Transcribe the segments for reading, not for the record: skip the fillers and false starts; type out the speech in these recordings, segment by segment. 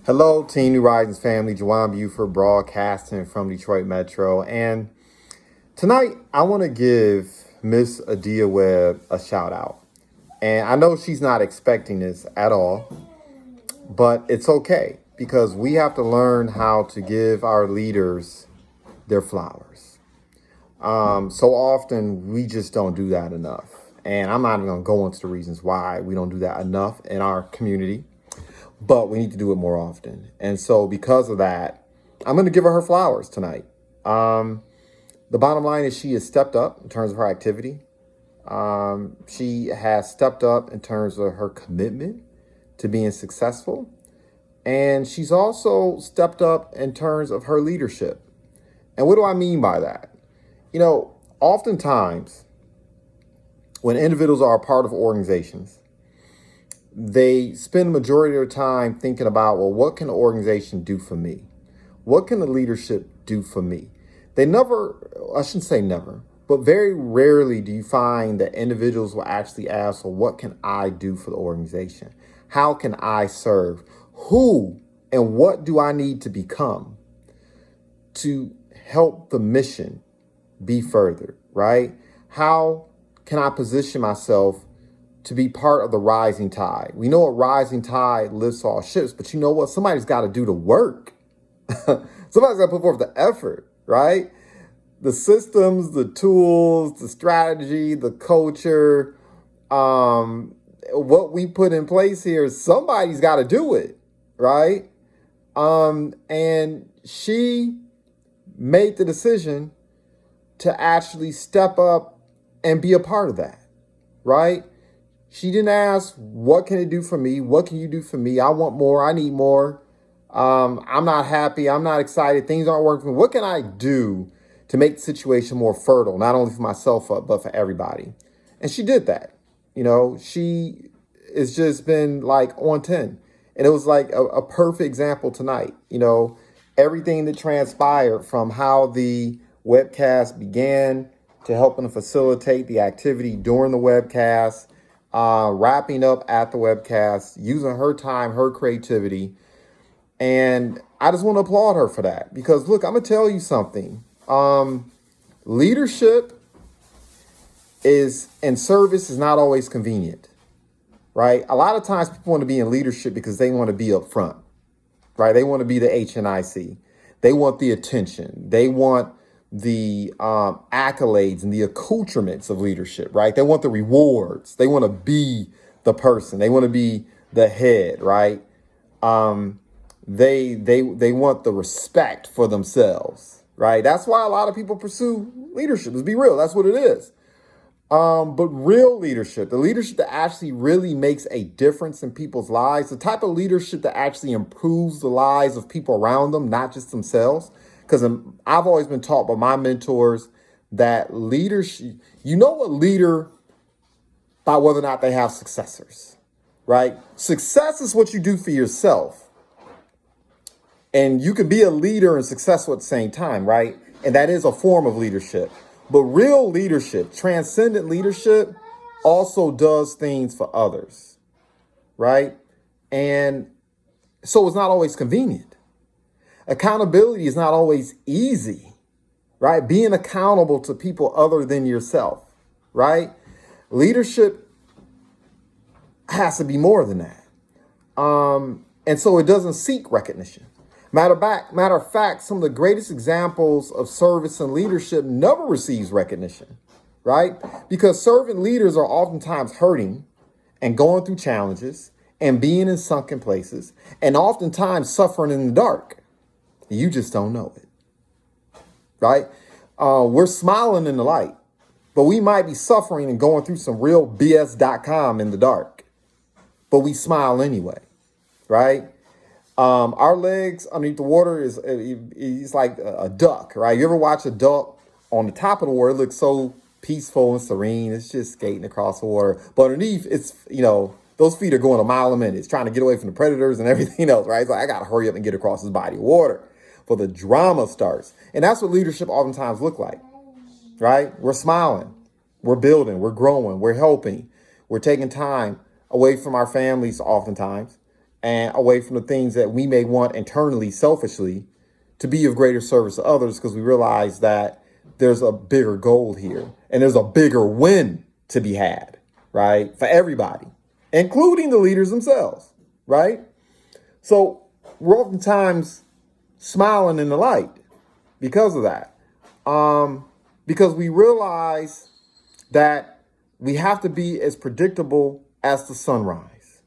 Hello, Team New Risings family. JuJuan Buford broadcasting from Detroit Metro. And tonight, I want to give Miss Addia Webb a shout out. And I know she's not expecting this at all, but it's okay because we have to learn how to give our leaders their flowers. So often, we just don't do that enough. And I'm not even going to go into the reasons why we don't do that enough in our community. But we need to do it more often. And so because of that, I'm going to give her flowers tonight. The bottom line is she has stepped up in terms of her activity. She has stepped up in terms of her commitment to being successful. And she's also stepped up in terms of her leadership. And what do I mean by that? Oftentimes when individuals are a part of organizations, they spend the majority of their time thinking about, well, what can the organization do for me? What can the leadership do for me? They never, I shouldn't say never, but very rarely do you find that individuals will actually ask, well, what can I do for the organization? How can I serve? Who and what do I need to become to help the mission be furthered, right? How can I position myself to be part of the rising tide? We know a rising tide lifts all ships, but you know what? Somebody's got to do the work. Somebody's got to put forth the effort, right? The systems, the tools, the strategy, the culture, what we put in place here, somebody's got to do it, right? And she made the decision to actually step up and be a part of that, right? She didn't ask, what can it do for me? What can you do for me? I want more. I need more. I'm not happy. I'm not excited. Things aren't working for me. What can I do to make the situation more fertile, not only for myself, but for everybody? And she did that. She has just been like on 10. And it was like a perfect example tonight. Everything that transpired from how the webcast began to helping to facilitate the activity during the webcast, wrapping up at the webcast, using her time, her creativity. And I just want to applaud her for that because, look, I'm going to tell you something. Leadership and service is not always convenient, right? A lot of times people want to be in leadership because they want to be up front, right? They want to be the HNIC. They want the attention. They want the accolades and the accoutrements of leadership, right? They want the rewards. They want to be the person. They want to be the head, right? They want the respect for themselves, right? That's why a lot of people pursue leadership. Let's be real. That's what it is. But real leadership, the leadership that actually really makes a difference in people's lives, the type of leadership that actually improves the lives of people around them, not just themselves. Because I've always been taught by my mentors that leadership, you know a leader by whether or not they have successors, right? Success is what you do for yourself. And you can be a leader and successful at the same time, right? And that is a form of leadership. But real leadership, transcendent leadership, also does things for others, right? And so it's not always convenient. Accountability is not always easy, right? Being accountable to people other than yourself, right? Leadership has to be more than that. And so it doesn't seek recognition. Matter of fact, some of the greatest examples of service and leadership never receives recognition, right? Because servant leaders are oftentimes hurting and going through challenges and being in sunken places and oftentimes suffering in the dark. You just don't know it, right? We're smiling in the light, but we might be suffering and going through some real BS.com in the dark, but we smile anyway, right? Our legs underneath the water is like a duck, right? You ever watch a duck on the top of the water? It looks so peaceful and serene. It's just skating across the water. But underneath, it's, those feet are going a mile a minute. It's trying to get away from the predators and everything else, right? It's like, I got to hurry up and get across this body of water before the drama starts. And that's what leadership oftentimes look like, right? We're smiling. We're building. We're growing. We're helping. We're taking time away from our families oftentimes. and away from the things that we may want internally, selfishly, to be of greater service to others, because we realize that there's a bigger goal here and there's a bigger win to be had, right? For everybody, including the leaders themselves, right? So we're oftentimes smiling in the light because of that. Because we realize that we have to be as predictable as the sunrise,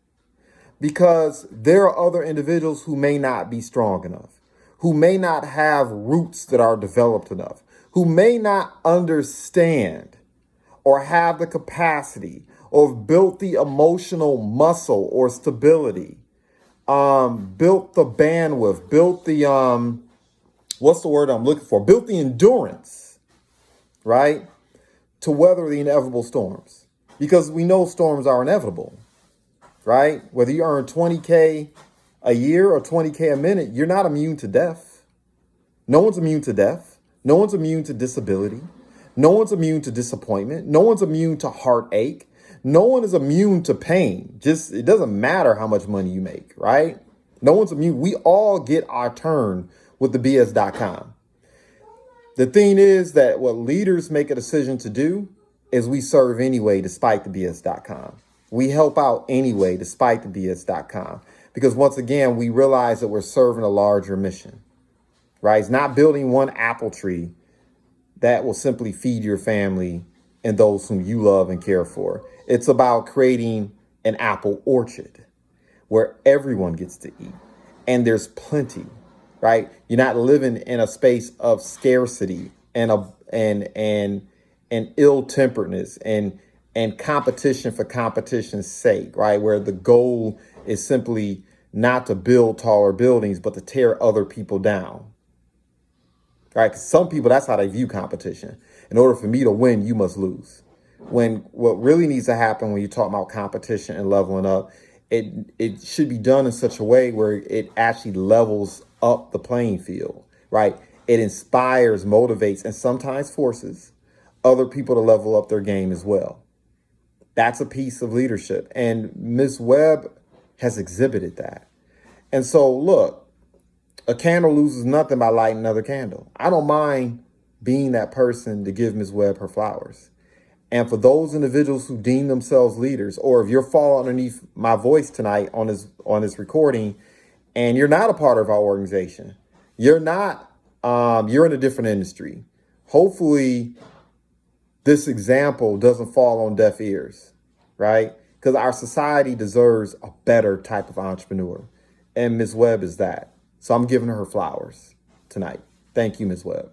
because there are other individuals who may not be strong enough, who may not have roots that are developed enough, who may not understand or have the capacity or have built the emotional muscle or stability, built the bandwidth, built the, what's the word I'm looking for? Built the endurance, right? To weather the inevitable storms, because we know storms are inevitable, right? Whether you earn 20K a year or 20K a minute, you're not immune to death. No one's immune to death. No one's immune to disability. No one's immune to disappointment. No one's immune to heartache. No one is immune to pain. Just, it doesn't matter how much money you make, right? No one's immune. We all get our turn with the BS.com. The thing is that what leaders make a decision to do is we serve anyway, despite the BS.com. We help out anyway, despite the BS.com. Because once again, we realize that we're serving a larger mission, right? It's not building one apple tree that will simply feed your family and those whom you love and care for. It's about creating an apple orchard where everyone gets to eat and there's plenty, right? You're not living in a space of scarcity and ill-temperedness and competition for competition's sake, right? Where the goal is simply not to build taller buildings, but to tear other people down, right? 'Cause some people, that's how they view competition. In order for me to win, you must lose. When what really needs to happen when you talk about competition and leveling up, it should be done in such a way where it actually levels up the playing field, right? It inspires, motivates, and sometimes forces other people to level up their game as well. That's a piece of leadership. And Ms. Webb has exhibited that. And so, look, a candle loses nothing by lighting another candle. I don't mind being that person to give Ms. Webb her flowers. And for those individuals who deem themselves leaders, or if you're falling underneath my voice tonight on this recording, and you're not a part of our organization, you're not, you're in a different industry. Hopefully this example doesn't fall on deaf ears, right? Because our society deserves a better type of entrepreneur. And Ms. Webb is that. So I'm giving her flowers tonight. Thank you, Ms. Webb.